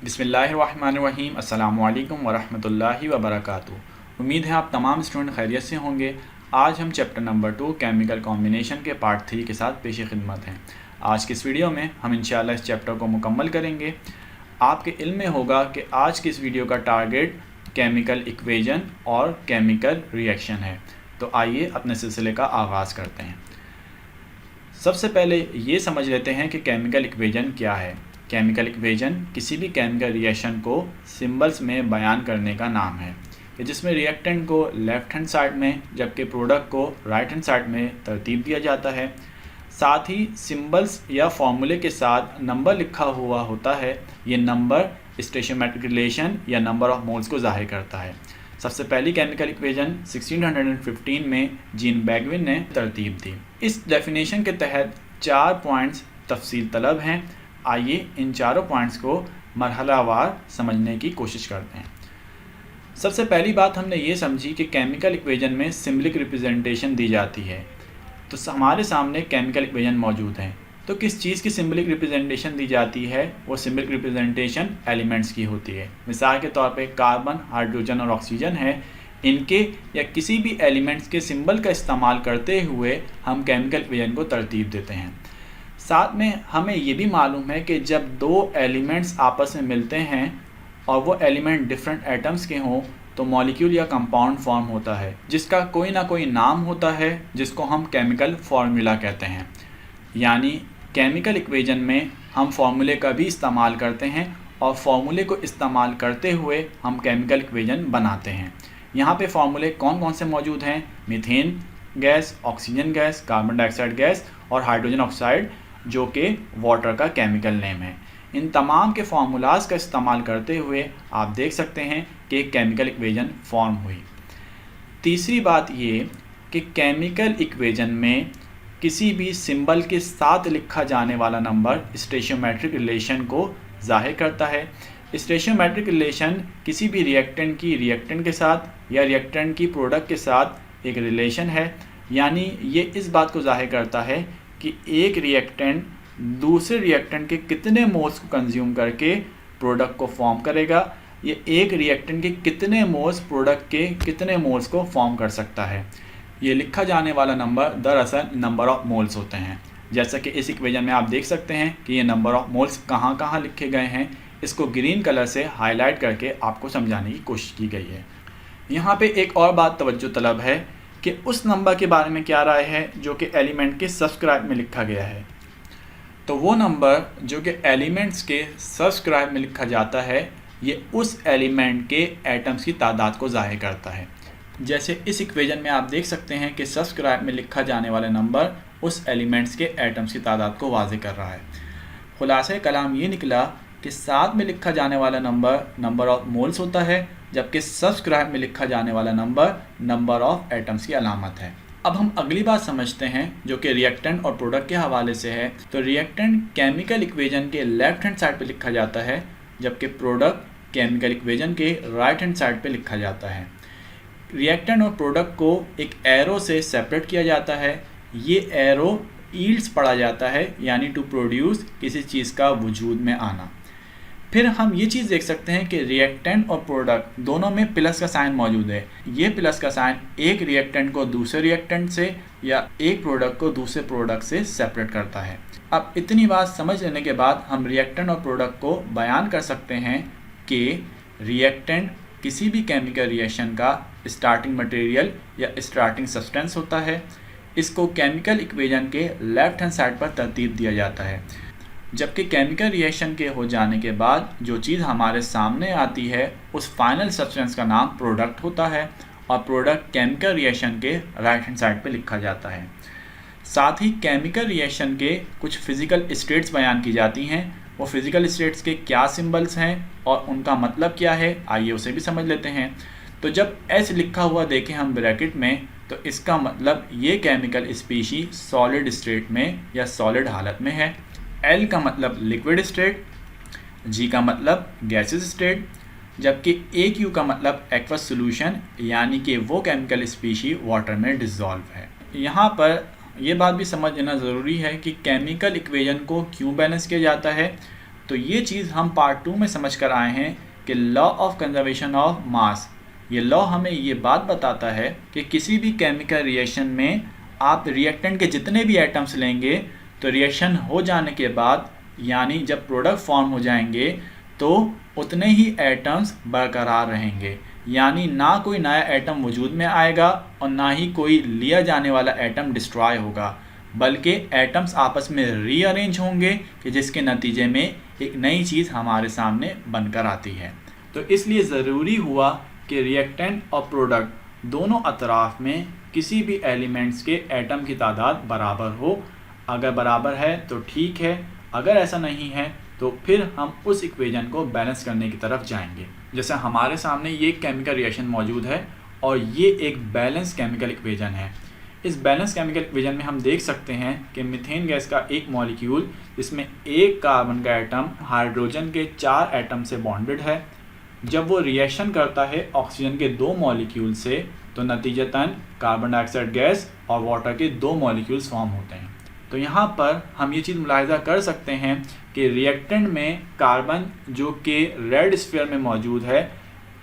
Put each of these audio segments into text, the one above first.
बिस्मिल्लाहिर्रहमानिर्रहीम अस्सलामुअलैकुम वरहमतुल्लाहि वबरकातुहू। उम्मीद है आप तमाम स्टूडेंट खैरियत से होंगे। आज हम चैप्टर नंबर 2 केमिकल कॉम्बिनेशन के पार्ट 3 के साथ पेश खिदमत हैं। आज की इस वीडियो में हम इंशाअल्लाह इस चैप्टर को मुकम्मल करेंगे। आपके इल्म में होगा कि आज की इस वीडियो का टारगेट केमिकल इक्वेशन और केमिकल रिएक्शन है। तो आइए अपने सिलसिले का आगाज़ करते हैं। सबसे पहले ये समझ लेते हैं कि केमिकल इक्वेशन क्या है। केमिकल इक्वेशन किसी भी केमिकल रिएक्शन को सिंबल्स में बयान करने का नाम है कि जिसमें रिएक्टेंट को लेफ़्ट हैंड साइड में जबकि प्रोडक्ट को राइट हैंड साइड में तरतीब दिया जाता है। साथ ही सिंबल्स या फॉर्मूले के साथ नंबर लिखा हुआ होता है। ये नंबर स्टोइचोमेट्रिक रिलेशन या नंबर ऑफ मोल्स को ज़ाहिर करता है। सबसे पहली केमिकल इक्वेशन 1615 में जीन बैगविन ने तरतीब दी। इस डेफिनेशन के तहत 4 पॉइंट्स तफसील तलब हैं। आइए इन चारों पॉइंट्स को मरहलावार समझने की कोशिश करते हैं। सबसे पहली बात हमने ये समझी कि केमिकल इक्वेशन में सिंबलिक रिप्रेजेंटेशन दी जाती है। तो हमारे सामने केमिकल इक्वेशन मौजूद हैं। तो किस चीज़ की सिंबलिक रिप्रेजेंटेशन दी जाती है? वो सिंबलिक रिप्रेजेंटेशन एलिमेंट्स की होती है। मिसाल के तौर पे कार्बन, हाइड्रोजन और ऑक्सीजन है। इनके या किसी भी एलिमेंट्स के सिंबल का इस्तेमाल करते हुए हम केमिकल इक्वेशन को तरतीब देते हैं। साथ में हमें ये भी मालूम है कि जब दो एलिमेंट्स आपस में मिलते हैं और वो एलिमेंट डिफरेंट एटम्स के हों तो मॉलिक्यूल या कंपाउंड फॉर्म होता है जिसका कोई ना कोई नाम होता है जिसको हम केमिकल फार्मूला कहते हैं। यानी केमिकल इक्वेशन में हम फार्मूले का भी इस्तेमाल करते हैं और फार्मूले को इस्तेमाल करते हुए हम केमिकल इक्वेशन बनाते हैं। यहाँ पे फार्मूले कौन कौन से मौजूद हैं? Methane gas, oxygen gas, carbon dioxide gas और हाइड्रोजन ऑक्साइड जो कि वाटर का केमिकल नेम है। इन तमाम के फार्मूलाज का इस्तेमाल करते हुए आप देख सकते हैं कि केमिकल इक्वेशन फॉर्म हुई। तीसरी बात ये कि केमिकल इक्वेशन में किसी भी सिंबल के साथ लिखा जाने वाला नंबर स्टोइचोमेट्रिक रिलेशन को जाहिर करता है। स्टोइचोमेट्रिक रिलेशन किसी भी रिएक्टेंट की रिएक्टेंट के साथ या रिएक्टेंट की प्रोडक्ट के साथ एक रिलेशन है। यानी ये इस बात को जाहिर करता है कि एक रिएक्टेंट दूसरे रिएक्टेंट के कितने मोल्स को कंज्यूम करके प्रोडक्ट को फॉर्म करेगा। ये एक रिएक्टेंट के कितने मोल्स प्रोडक्ट के कितने मोल्स को फॉर्म कर सकता है। ये लिखा जाने वाला नंबर दरअसल नंबर ऑफ मोल्स होते हैं। जैसा कि इस इक्वेशन में आप देख सकते हैं कि ये नंबर ऑफ मोल्स कहाँ कहाँ लिखे गए हैं। इसको ग्रीन कलर से हाईलाइट करके आपको समझाने की कोशिश की गई है। यहाँ पे एक और बात तवज्जो तलब है कि उस नंबर के बारे में क्या राय है जो कि एलिमेंट के सब्सक्राइब में लिखा गया है। तो वो नंबर जो कि एलिमेंट्स के सब्सक्राइब में लिखा जाता है ये उस एलिमेंट के एटम्स की तादाद को ज़ाहिर करता है। जैसे इस इक्वेशन में आप देख सकते हैं कि सब्सक्राइब में लिखा जाने वाला नंबर उस एलिमेंट्स के एटम्स की तादाद को वाज़ेह कर रहा है। खुलासा कलाम ये निकला कि साथ में लिखा जाने वाला नंबर नंबर ऑफ मोल्स होता है जबकि सब्सक्राइब में लिखा जाने वाला नंबर नंबर ऑफ एटम्स की अलामत है। अब हम अगली बात समझते हैं जो कि रिएक्टेंट और प्रोडक्ट के हवाले से है। तो रिएक्टेंट केमिकल इक्वेशन के लेफ्ट हैंड साइड पे लिखा जाता है जबकि प्रोडक्ट केमिकल इक्वेशन के राइट हैंड साइड पे लिखा जाता है। रिएक्टेंट और प्रोडक्ट को एक एरो से सेपरेट किया जाता है। ये एरो ईल्ड्स पढ़ा जाता है यानी टू प्रोड्यूस किसी चीज़ का वजूद में आना। फिर हम ये चीज़ देख सकते हैं कि रिएक्टेंट और प्रोडक्ट दोनों में प्लस का साइन मौजूद है। ये प्लस का साइन एक रिएक्टेंट को दूसरे रिएक्टेंट से या एक प्रोडक्ट को दूसरे प्रोडक्ट से सेपरेट करता है। अब इतनी बात समझ लेने के बाद हम रिएक्टेंट और प्रोडक्ट को बयान कर सकते हैं कि रिएक्टेंट किसी भी केमिकल रिएक्शन का स्टार्टिंग मटेरियल या स्टार्टिंग सब्सटेंस होता है। इसको केमिकल इक्वेशन के लेफ्ट हैंड साइड पर तरतीब दिया जाता है। जबकि केमिकल रिएक्शन के हो जाने के बाद जो चीज़ हमारे सामने आती है उस फाइनल सब्सटेंस का नाम प्रोडक्ट होता है और प्रोडक्ट केमिकल रिएक्शन के राइट हैंड साइड पे लिखा जाता है। साथ ही केमिकल रिएक्शन के कुछ फिज़िकल स्टेट्स बयान की जाती हैं। वो फिज़िकल स्टेट्स के क्या सिंबल्स हैं और उनका मतलब क्या है, आइए उसे भी समझ लेते हैं। तो जब एच लिखा हुआ देखें हम ब्रैकेट में तो इसका मतलब ये केमिकल स्पीशी सॉलिड स्टेट में या सॉलिड हालत में है। एल का मतलब लिक्विड स्टेट, जी का मतलब गैसेस स्टेट, जबकि ए क्यू का मतलब एक्वस सॉल्यूशन यानी कि वो केमिकल स्पीशी वाटर में डिसॉल्व है। यहाँ पर यह बात भी समझ लेना ज़रूरी है कि केमिकल इक्वेशन को क्यों बैलेंस किया जाता है। तो ये चीज़ हम पार्ट 2 में समझ कर आए हैं कि law of conservation of mass, ये लॉ हमें ये बात बताता है कि किसी भी केमिकल रिएक्शन में आप रिएक्टेंट के जितने भी एटम्स लेंगे तो रिएक्शन हो जाने के बाद यानी जब प्रोडक्ट फॉर्म हो जाएंगे तो उतने ही एटम्स बरकरार रहेंगे, यानी ना कोई नया एटम वजूद में आएगा और ना ही कोई लिया जाने वाला एटम डिस्ट्रॉय होगा, बल्कि एटम्स आपस में रीअरेंज होंगे कि जिसके नतीजे में एक नई चीज़ हमारे सामने बनकर आती है। तो इसलिए ज़रूरी हुआ कि रिएक्टेंट और प्रोडक्ट दोनों अतराफ़ में किसी भी एलिमेंट्स के एटम की तादाद बराबर हो। अगर बराबर है तो ठीक है, अगर ऐसा नहीं है तो फिर हम उस इक्वेशन को बैलेंस करने की तरफ जाएंगे। जैसे हमारे सामने ये केमिकल रिएक्शन मौजूद है और ये एक बैलेंस केमिकल इक्वेशन है। इस बैलेंस केमिकल इक्वेशन में हम देख सकते हैं कि मीथेन गैस का एक मॉलिक्यूल जिसमें एक कार्बन का एटम हाइड्रोजन के 4 एटम से बॉन्डेड है, जब वो रिएक्शन करता है ऑक्सीजन के 2 मॉलिक्यूल से तो नतीजतन कार्बन डाइऑक्साइड गैस और वाटर के 2 मॉलिक्यूल्स फॉर्म होते हैं। तो यहाँ पर हम ये चीज़ मुलाहिजा कर सकते हैं कि रिएक्टेंट में कार्बन जो कि रेड स्फीयर में मौजूद है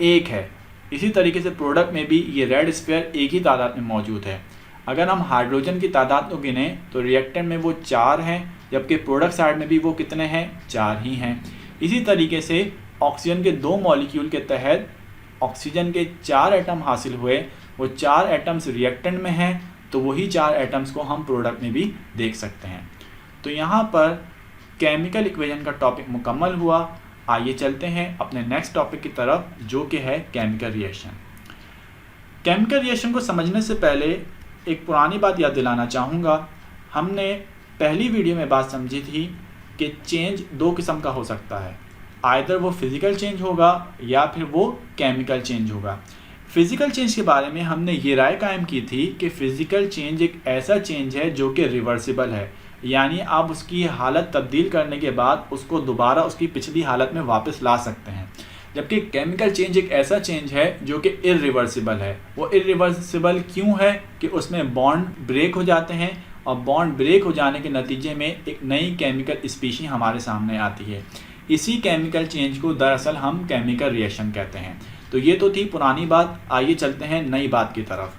एक है, इसी तरीके से प्रोडक्ट में भी ये रेड स्फीयर एक ही तादाद में मौजूद है। अगर हम हाइड्रोजन की तादाद को गिनें तो रिएक्टेंट में वो 4 हैं, जबकि प्रोडक्ट साइड में भी वो कितने हैं, 4 ही हैं। इसी तरीके से ऑक्सीजन के 2 मॉलिक्यूल के तहत ऑक्सीजन के 4 एटम हासिल हुए, वो 4 एटम्स रिएक्टेंट में हैं, तो वही 4 एटम्स को हम प्रोडक्ट में भी देख सकते हैं। तो यहाँ पर केमिकल इक्वेशन का टॉपिक मुकम्मल हुआ। आइए चलते हैं अपने नेक्स्ट टॉपिक की तरफ जो कि है केमिकल रिएक्शन। केमिकल रिएक्शन को समझने से पहले एक पुरानी बात याद दिलाना चाहूँगा। हमने पहली वीडियो में बात समझी थी कि चेंज 2 किस्म का हो सकता है, आइदर वो फिज़िकल चेंज होगा या फिर वो केमिकल चेंज होगा। फ़िज़िकल चेंज के बारे में हमने ये राय कायम की थी कि फ़िज़िकल चेंज एक ऐसा चेंज है जो कि रिवर्सिबल है, यानी आप उसकी हालत तब्दील करने के बाद उसको दोबारा उसकी पिछली हालत में वापस ला सकते हैं। जबकि केमिकल चेंज एक ऐसा चेंज है जो कि इरिवर्सिबल है। वो इरिवर्सिबल क्यों है कि उसमें बॉन्ड ब्रेक हो जाते हैं और बॉन्ड ब्रेक हो जाने के नतीजे में एक नई केमिकल स्पीशी हमारे सामने आती है। इसी केमिकल चेंज को दरअसल हम केमिकल रिएक्शन कहते हैं। तो ये तो थी पुरानी बात, आइए चलते हैं नई बात की तरफ।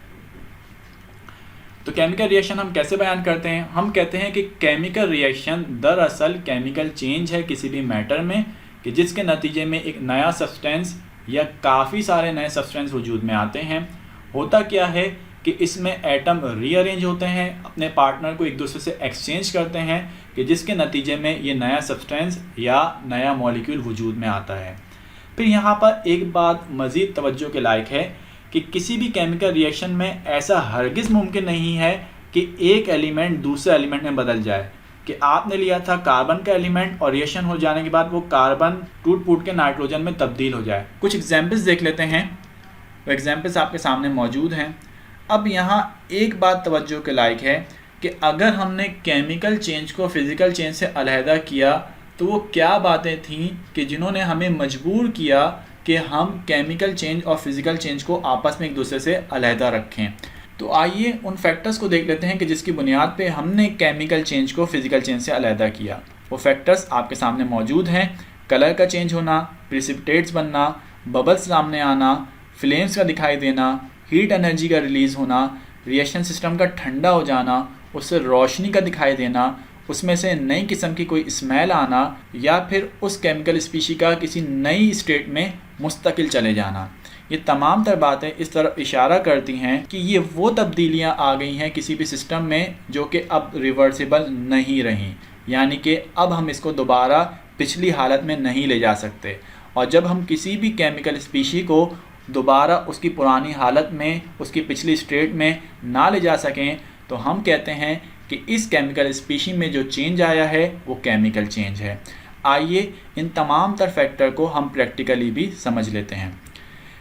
तो केमिकल रिएक्शन हम कैसे बयान करते हैं? हम कहते हैं कि केमिकल रिएक्शन दरअसल केमिकल चेंज है किसी भी मैटर में कि जिसके नतीजे में एक नया सब्सटेंस या काफ़ी सारे नए सब्सटेंस वजूद में आते हैं। होता क्या है कि इसमें एटम रीअरेंज होते हैं, अपने पार्टनर को एक दूसरे से एक्सचेंज करते हैं कि जिसके नतीजे में ये नया सब्सटेंस या नया मॉलिक्यूल वजूद में आता है। फिर यहाँ पर एक बात मज़ीद तवज्जो के लायक है कि किसी भी केमिकल रिएक्शन में ऐसा हरगिज़ मुमकिन नहीं है कि एक एलिमेंट दूसरे एलिमेंट में बदल जाए, कि आपने लिया था कार्बन का एलिमेंट और रिएक्शन हो जाने के बाद वो कार्बन टूट फूट के नाइट्रोजन में तब्दील हो जाए। कुछ एग्जाम्पल्स देख लेते हैं, वो एग्जाम्पल्स आपके सामने मौजूद हैं। अब यहाँ एक बात तवज्जो के लायक है कि अगर हमने केमिकल चेंज को फ़िज़िकल चेंज से अलहदा किया तो वो क्या बातें थीं कि जिन्होंने हमें मजबूर किया कि हम केमिकल चेंज और फ़िज़िकल चेंज को आपस में एक दूसरे से अलहदा रखें। तो आइए उन फैक्टर्स को देख लेते हैं कि जिसकी बुनियाद पे हमने केमिकल चेंज को फ़िज़िकल चेंज से अलहदा किया। वो फैक्टर्स आपके सामने मौजूद हैं। कलर का चेंज होना, प्रिसिपिटेट्स बनना, बबल्स सामने आना, फ्लेम्स का दिखाई देना, हीट एनर्जी का रिलीज़ होना, रिएक्शन सिस्टम का ठंडा हो जाना, उससे रोशनी का दिखाई देना, उसमें से नई किस्म की कोई स्मेल आना, या फिर उस केमिकल स्पीशी का किसी नई स्टेट में मुस्तकिल चले जाना। ये तमाम तर बातें इस तरफ इशारा करती हैं कि ये वो तब्दीलियां आ गई हैं किसी भी सिस्टम में जो कि अब रिवर्सिबल नहीं रहीं, यानी कि अब हम इसको दोबारा पिछली हालत में नहीं ले जा सकते। और जब हम किसी भी केमिकल स्पीशी को दोबारा उसकी पुरानी हालत में, उसकी पिछली स्टेट में ना ले जा सकें तो हम कहते हैं कि इस केमिकल स्पीशी में जो चेंज आया है वो केमिकल चेंज है। आइए इन तमाम तर फैक्टर को हम प्रैक्टिकली भी समझ लेते हैं।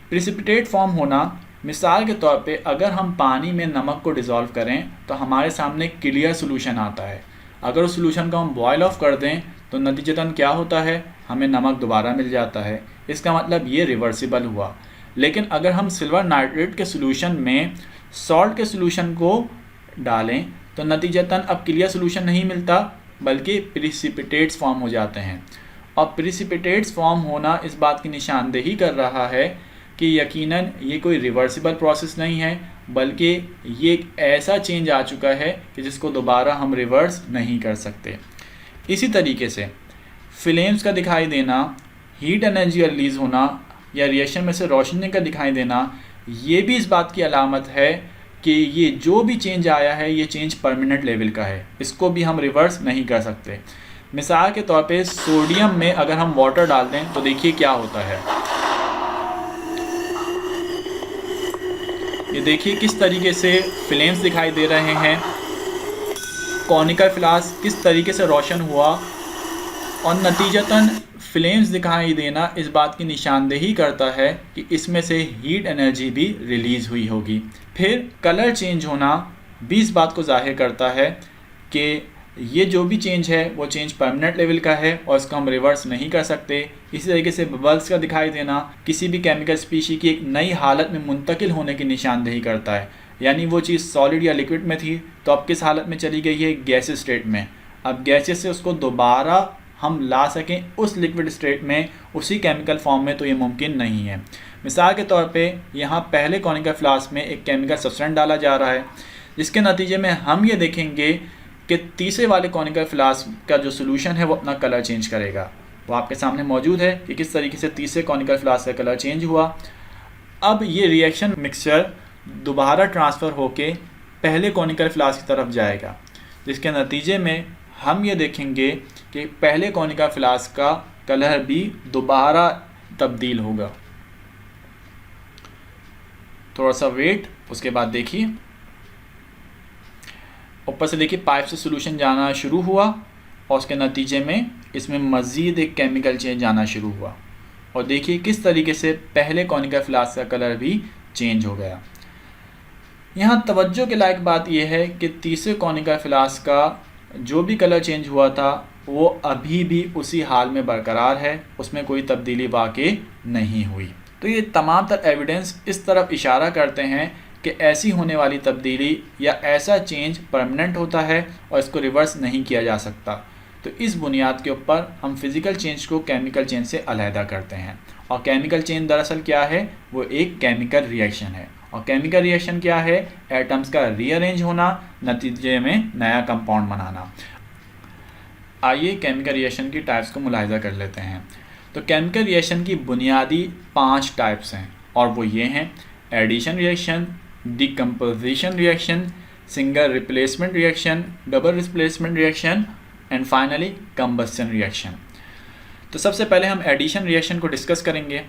प्रिसिपिटेट फॉर्म होना, मिसाल के तौर पे अगर हम पानी में नमक को डिज़ोल्व करें तो हमारे सामने क्लियर सोल्यूशन आता है। अगर उस सोल्यूशन को हम बॉयल ऑफ कर दें तो नतीजतन क्या होता है, हमें नमक दोबारा मिल जाता है। इसका मतलब ये रिवर्सिबल हुआ। लेकिन अगर हम सिल्वर नाइट्रेट के सोल्यूशन में सॉल्ट के सोल्यूशन को डालें तो नतीजतन अब क्लियर सोल्यूशन नहीं मिलता बल्कि प्रिसिपिटेट्स फॉर्म हो जाते हैं। और प्रिसिपिटेट्स फॉर्म होना इस बात की निशानदेही कर रहा है कि यकीनन ये कोई रिवर्सिबल प्रोसेस नहीं है, बल्कि ये एक ऐसा चेंज आ चुका है कि जिसको दोबारा हम रिवर्स नहीं कर सकते। इसी तरीके से फ्लेम्स का दिखाई देना, हीट एनर्जी रिलीज़ होना या रिएक्शन में से रोशनी का दिखाई देना, ये भी इस बात की अलामत है कि ये जो भी चेंज आया है ये चेंज परमानेंट लेवल का है, इसको भी हम रिवर्स नहीं कर सकते। मिसाल के तौर पे सोडियम में अगर हम वाटर डाल दें तो देखिए क्या होता है। ये देखिए किस तरीके से फ्लेम्स दिखाई दे रहे हैं, कॉनिकल फ्लास्क किस तरीके से रोशन हुआ, और नतीजतन फ्लेम्स दिखाई देना इस बात की निशानदेही करता है कि इसमें से हीट एनर्जी भी रिलीज़ हुई होगी। फिर कलर चेंज होना भी इस बात को जाहिर करता है कि ये जो भी चेंज है वो चेंज परमानेंट लेवल का है और इसको हम रिवर्स नहीं कर सकते। इसी तरीके से बबल्स का दिखाई देना किसी भी केमिकल स्पीशी की एक नई हालत में मुंतकिल होने की निशानदेही करता है, यानी वो चीज़ सॉलिड या लिक्विड में थी तो अब किस हालत में चली गई है, गैसेस स्टेट में। अब गैसेस से उसको दोबारा हम ला सकें उस लिक्विड स्टेट में, उसी केमिकल फॉर्म में, तो ये मुमकिन नहीं है। मिसाल के तौर पे यहाँ पहले कॉनिकल फ्लास्क में एक केमिकल सब्सटेंस डाला जा रहा है, जिसके नतीजे में हम ये देखेंगे कि तीसरे वाले कॉनिकल फ्लास्क का जो सोल्यूशन है वो अपना कलर चेंज करेगा। वो आपके सामने मौजूद है कि किस तरीके से तीसरे कॉनिकल फ्लास्क का कलर चेंज हुआ। अब ये रिएक्शन मिक्सचर दोबारा ट्रांसफ़र होके पहले कॉनिकल फ्लास्क की तरफ जाएगा, जिसके नतीजे में हम ये देखेंगे कि पहले कॉनिकल फ्लास्क का कलर भी दोबारा तब्दील होगा। थोड़ा सा वेट, उसके बाद देखिए ऊपर से देखिए पाइप से सोल्यूशन जाना शुरू हुआ और उसके नतीजे में इसमें मज़ीद एक केमिकल चेंज आना शुरू हुआ, और देखिए किस तरीके से पहले कॉनिकल फ्लास्क का कलर भी चेंज हो गया। यहाँ तवज्जो के लायक बात यह है कि तीसरे कॉनिकल फ्लास्क का जो भी कलर चेंज हुआ था वो अभी भी उसी हाल में बरकरार है, उसमें कोई तब्दीली वाक़ई नहीं हुई। तो ये तमाम तर एविडेंस इस तरफ इशारा करते हैं कि ऐसी होने वाली तब्दीली या ऐसा चेंज परमानेंट होता है और इसको रिवर्स नहीं किया जा सकता। तो इस बुनियाद के ऊपर हम फिज़िकल चेंज को केमिकल चेंज से अलहदा करते हैं, और केमिकल चेंज दरअसल क्या है, वो एक केमिकल रिएक्शन है। और केमिकल रिएक्शन क्या है, एटम्स का रीअरेंज होना, नतीजे में नया कंपाउंड बनाना। आइए केमिकल रिएक्शन की टाइप्स को मुलाहिजा कर लेते हैं। तो केमिकल रिएक्शन की बुनियादी 5 टाइप्स हैं, और वो ये हैं: addition reaction, decomposition reaction, single replacement reaction, double replacement reaction and finally combustion reaction. तो सबसे पहले हम एडिशन रिएक्शन को डिस्कस करेंगे।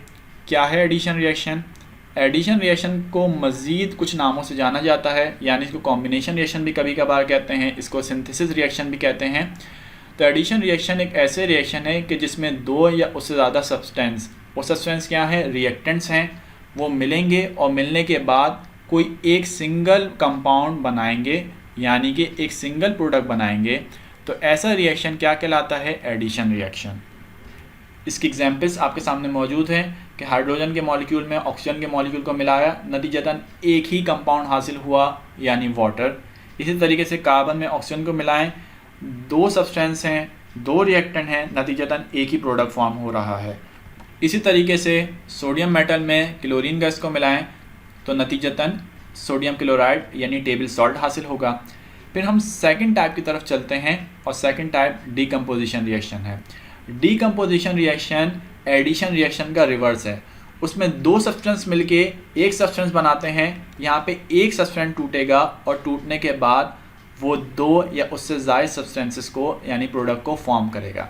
क्या है एडिशन रिएक्शन? एडिशन रिएक्शन को मज़ीद कुछ नामों से जाना जाता है, यानी इसको कॉम्बिनेशन रिएक्शन भी कभी कभार कहते हैं, इसको सिंथेसिस रिएक्शन भी कहते हैं। तो एडिशन रिएक्शन एक ऐसे रिएक्शन है कि जिसमें 2 या उससे ज़्यादा सब्सटेंस, वो सब्सटेंस क्या है, रिएक्टेंट्स हैं, वो मिलेंगे और मिलने के बाद कोई एक सिंगल कंपाउंड बनाएंगे, यानी कि एक सिंगल प्रोडक्ट बनाएंगे। तो ऐसा रिएक्शन क्या कहलाता है, एडिशन रिएक्शन। इसकी एग्जांपल्स आपके सामने मौजूद हैं कि हाइड्रोजन के मॉलिक्यूल में ऑक्सीजन के मॉलिक्यूल को मिलाया, नतीजतन एक ही कंपाउंड हासिल हुआ, यानी वाटर। इसी तरीके से कार्बन में ऑक्सीजन को मिलाएं, 2 सब्सटेंस हैं, 2 रिएक्टेंट हैं, नतीजतन एक ही प्रोडक्ट फॉर्म हो रहा है। इसी तरीके से सोडियम मेटल में क्लोरीन गैस को मिलाएं तो नतीजतन सोडियम क्लोराइड यानी टेबल सॉल्ट हासिल होगा। फिर हम सेकंड टाइप की तरफ चलते हैं, और सेकंड टाइप डीकम्पोजिशन रिएक्शन है। डीकम्पोजिशन रिएक्शन एडिशन रिएक्शन का रिवर्स है। उसमें 2 सब्सटेंस मिलके एक सब्सटेंस बनाते हैं। यहाँ पे एक सब्सटेंस टूटेगा और टूटने के बाद वो 2 या उससे ज़्यादा सब्सटेंसेस को यानी प्रोडक्ट को फॉर्म करेगा।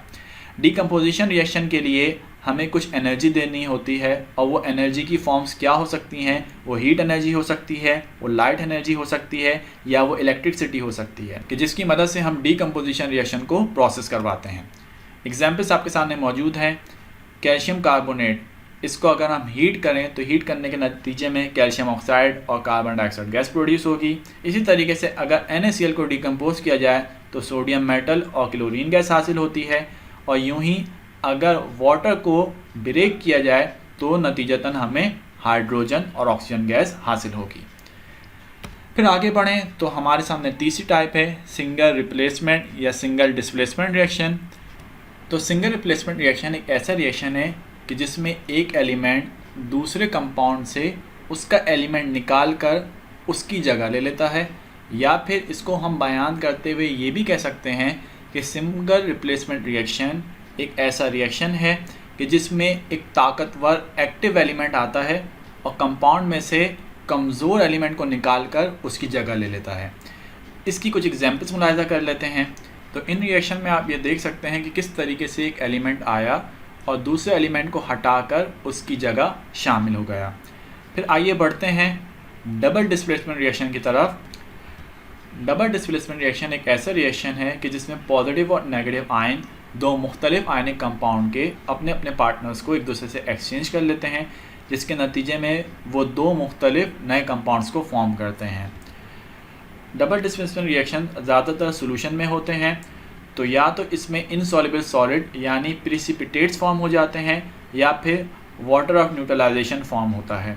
डीकम्पोजिशन रिएक्शन के लिए हमें कुछ एनर्जी देनी होती है, और वो एनर्जी की फॉर्म्स क्या हो सकती हैं, वो हीट एनर्जी हो सकती है, वो लाइट एनर्जी हो सकती है, या वो इलेक्ट्रिसिटी हो सकती है, कि जिसकी मदद से हम डीकम्पोजिशन रिएक्शन को प्रोसेस करवाते हैं। एग्जाम्पल्स आपके सामने मौजूद हैं। कैल्शियम कार्बोनेट, इसको अगर हम हीट करें तो हीट करने के नतीजे में कैल्शियम ऑक्साइड और कार्बन डाइऑक्साइड गैस प्रोड्यूस होगी। इसी तरीके से अगर NaCl को डिकम्पोज किया जाए तो सोडियम मेटल और क्लोरीन गैस हासिल होती है, और यूं ही अगर वाटर को ब्रेक किया जाए तो नतीजतन हमें हाइड्रोजन और ऑक्सीजन गैस हासिल होगी। फिर आगे बढ़ें तो हमारे सामने तीसरी टाइप है सिंगल रिप्लेसमेंट या सिंगल डिस्प्लेसमेंट रिएक्शन। तो तो सिंगल रिप्लेसमेंट रिएक्शन एक ऐसा रिएक्शन है कि जिसमें एक एलिमेंट दूसरे कंपाउंड से उसका एलिमेंट निकाल कर उसकी जगह ले लेता है, या फिर इसको हम बयान करते हुए ये भी कह सकते हैं कि सिंगल रिप्लेसमेंट रिएक्शन एक ऐसा रिएक्शन है कि जिसमें एक ताकतवर एक्टिव एलिमेंट आता है और कंपाउंड में से कमज़ोर एलिमेंट को निकाल कर उसकी जगह ले लेता है। इसकी कुछ एग्जांपल्स मुलाहिज़ा कर लेते हैं। तो इन रिएक्शन में आप ये देख सकते हैं कि किस तरीके से एक एलिमेंट आया और दूसरे एलिमेंट को हटाकर उसकी जगह शामिल हो गया। फिर आइए बढ़ते हैं डबल डिस्प्लेसमेंट रिएक्शन की तरफ। डबल डिस्प्लेसमेंट रिएक्शन एक ऐसा रिएक्शन है कि जिसमें पॉजिटिव और नेगेटिव आयन दो मुख्तलिफ आयनिक कंपाउंड के अपने अपने पार्टनर्स को एक दूसरे से एक्सचेंज कर लेते हैं, जिसके नतीजे में वो दो मुख्तलिफ नए कंपाउंड्स को फॉर्म करते हैं। डबल डिस्प्लेसमेंट रिएक्शन ज़्यादातर सोल्यूशन में होते हैं, तो या तो इसमें इनसॉल्युबल सॉलिड यानी प्रिसिपिटेट्स फॉर्म हो जाते हैं या फिर वाटर ऑफ न्यूट्रलाइजेशन फॉर्म होता है।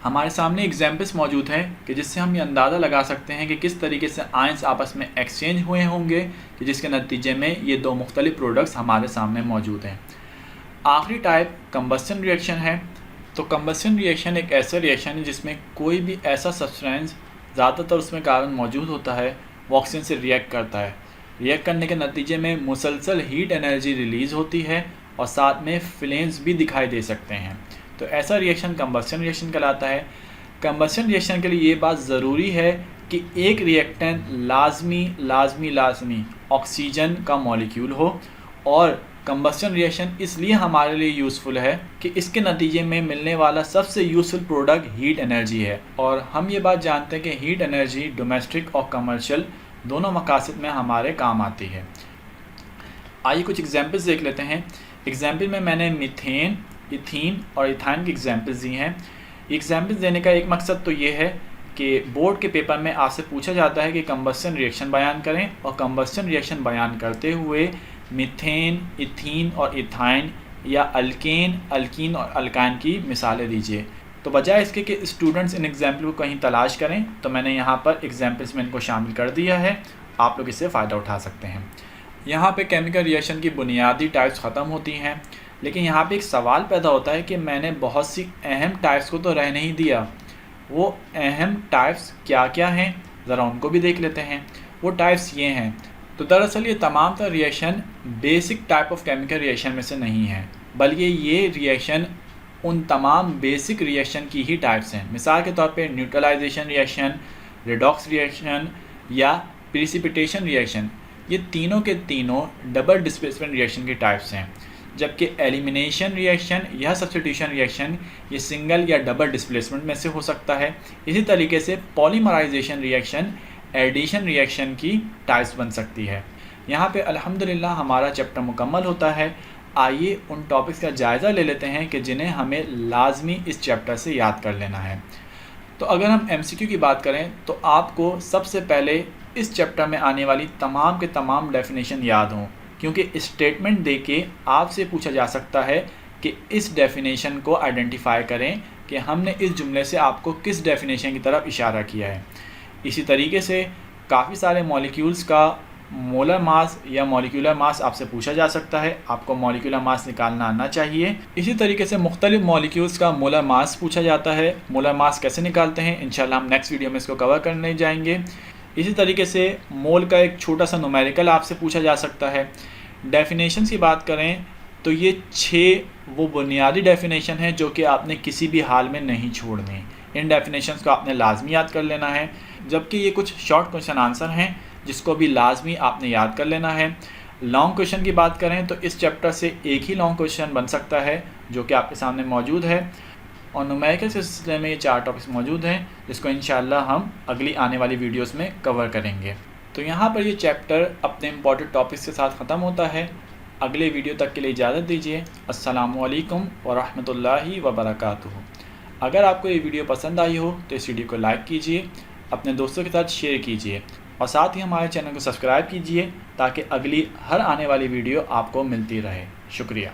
हमारे सामने एग्जाम्पल्स मौजूद हैं कि जिससे हम ये अंदाज़ा लगा सकते हैं कि किस तरीके से आयंस आपस में एक्सचेंज हुए होंगे कि जिसके नतीजे में ये दो मुख्तलिफ प्रोडक्ट्स हमारे सामने मौजूद हैं। आखिरी टाइप कंबस्शन रिएक्शन है। तो कंबस्शन रिएक्शन एक ऐसा रिएक्शन है जिसमें कोई भी ऐसा सब्सटेंस ज़्यादातर उसमें कार्बन मौजूद होता है वो ऑक्सीजन से रिएक्ट करता है। रिएक्ट करने के नतीजे में मुसलसल हीट एनर्जी रिलीज़ होती है और साथ में फ्लेम्स भी दिखाई दे सकते हैं। तो ऐसा रिएक्शन कंबस्शन रिएक्शन कहलाता है। कंबस्शन रिएक्शन के लिए ये बात ज़रूरी है कि एक रिएक्टेंट लाजमी ऑक्सीजन का मॉलिक्यूल हो, और कंबस्शन रिएक्शन इसलिए हमारे लिए यूज़फुल है कि इसके नतीजे में मिलने वाला सबसे यूज़फुल प्रोडक्ट हीट एनर्जी है, और हम ये बात जानते हैं कि हीट एनर्जी डोमेस्टिक और कमर्शियल दोनों मकासद में हमारे काम आती है। आइए कुछ एग्जांपल्स देख लेते हैं। एग्जांपल में मैंने मीथेन, इथीन और इथाइन की एग्जांपल्स दी हैं। एग्जांपल्स देने का एक मकसद तो ये है कि बोर्ड के पेपर में आपसे पूछा जाता है कि कंबस्शन रिएक्शन बयान करें, और कंबस्शन रिएक्शन बयान करते हुए मीथेन, इथीन और इथाइन या अल्केन, अल्कीन और अल्काइन की मिसालें दीजिए। तो बजाय इसके कि स्टूडेंट्स इन एग्जाम्पल को कहीं तलाश करें, तो मैंने यहाँ पर एग्जाम्पल्स में इनको शामिल कर दिया है। आप लोग इससे फ़ायदा उठा सकते हैं। यहाँ पे केमिकल रिएक्शन की बुनियादी टाइप्स ख़त्म होती हैं, लेकिन यहाँ पे एक सवाल पैदा होता है कि मैंने बहुत सी अहम टाइप्स को तो रह नहीं दिया। वो अहम टाइप्स क्या क्या हैं, ज़रा उनको भी देख लेते हैं। वो टाइप्स ये हैं। तो दरअसल ये तमाम तर reaction basic type of chemical reaction में से नहीं है, बल्कि ये रिएक्शन उन तमाम बेसिक रिएक्शन की ही टाइप्स हैं। मिसाल के तौर पे न्यूट्रलाइजेशन रिएक्शन, रिडॉक्स रिएक्शन या प्रिसिपिटेशन रिएक्शन, ये तीनों के तीनों डबल डिस्प्लेसमेंट रिएक्शन की टाइप्स हैं। जबकि एलिमिनेशन रिएक्शन या सब्स्टिट्यूशन रिएक्शन ये सिंगल या डबल डिस्प्लेसमेंट में से हो सकता है। इसी तरीके से पॉलीमराइजेशन रिएक्शन एडिशन रिएक्शन की टाइप्स बन सकती है। यहाँ पे अल्हम्दुलिल्लाह हमारा चैप्टर मुकम्मल होता है। आइए उन टॉपिक्स का जायज़ा ले लेते हैं कि जिन्हें हमें लाजमी इस चैप्टर से याद कर लेना है। तो अगर हम MCQ की बात करें तो आपको सबसे पहले इस चैप्टर में आने वाली तमाम के तमाम डेफिनेशन याद हों, क्योंकि स्टेटमेंट दे के आपसे पूछा जा सकता है कि इस डेफिनेशन को आइडेंटिफाई करें कि हमने इस जुमले से आपको किस डेफिनेशन की तरफ इशारा किया है। इसी तरीके से काफ़ी सारे मॉलिक्यूल्स का मोलर मास या मॉलिक्यूलर मास आपसे पूछा जा सकता है। आपको मॉलिक्यूलर मास निकालना आना चाहिए। इसी तरीके से मुख्तलिफ मॉलिक्यूल्स का मोलर मास पूछा जाता है। मोलर मास कैसे निकालते हैं इंशाल्लाह हम नेक्स्ट वीडियो में इसको कवर करने जाएंगे। इसी तरीके से मोल का एक छोटा सा न्यूमेरिकल आपसे पूछा जा सकता है। डेफिनेशंस की बात करें तो ये 6 वो बुनियादी डेफिनेशन हैं जो कि आपने किसी भी हाल में नहीं छोड़ने। इन डेफिनेशंस को आपने लाजमी याद कर लेना है, जबकि ये कुछ शॉर्ट क्वेश्चन आंसर हैं जिसको भी लाजमी आपने याद कर लेना है। लॉन्ग क्वेश्चन की बात करें तो इस चैप्टर से एक ही लॉन्ग क्वेश्चन बन सकता है जो कि आपके सामने मौजूद है, और न्यूमेरिकल सिलसिले में ये 4 टॉपिक्स मौजूद हैं जिसको इंशाल्लाह हम अगली आने वाली वीडियोस में कवर करेंगे। तो यहाँ पर ये चैप्टर अपने इम्पॉर्टेंट टॉपिक्स के साथ ख़त्म होता है। अगले वीडियो तक के लिए इजाज़त दीजिए। अस्सलामु अलैकुम व रहमतुल्लाहि व बरकातुहू। अगर आपको ये वीडियो पसंद आई हो तो इस वीडियो को लाइक कीजिए, अपने दोस्तों के साथ शेयर कीजिए, और साथ ही हमारे चैनल को सब्सक्राइब कीजिए ताकि अगली हर आने वाली वीडियो आपको मिलती रहे। शुक्रिया।